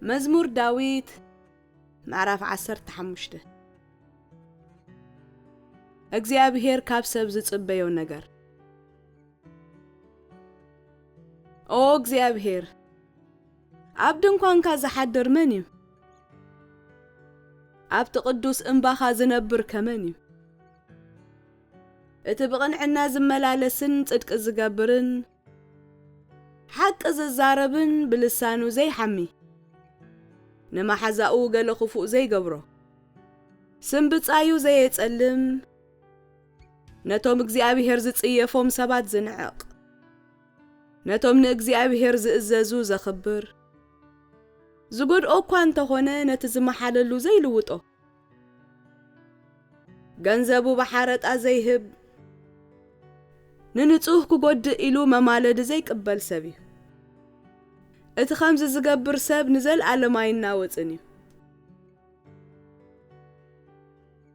مزمور داويت معرف 15 እግዚአብሔር ካብ ሰብ ዝጽበዮ ነገር ኦ እግዚአብሔር ኣብ ድንኳንካ ዝሓድር መን እዩ ኣብቲ ቅዱስ እምባኻ ዝነብር ከመን እዩ እቲ ብቕንዕና ዝመላለስን ጽድቂ ዝገብርን ሓቂ ዝዛረብን ብልሳኑ ዘይሐሚ ንማሕዛኡ ገለ ክፉእ ዘይገብሮ ስምብጻዩ ዘየጸልም ነቶም እግዚአብሔር ዝጽየፎም ሰባት ዝንዕቕ ነቶም ንእግዚአብሔር ዝእዘዙ ዘኽብር ዝጎድኦ እኳ እንተኾነ ነቲ ዝመሓለሉ ዘይልውጦ ገንዘቡ ብሓረጣ ዘይህብ ንንጹህ ክጎድእ ኢሉ መማለዲ ዘይቅበል ሰብ እዩ እቲ ኸምዚ ዝገብር ሰብ ንዘለዓለም ኣይናወጽን እዩ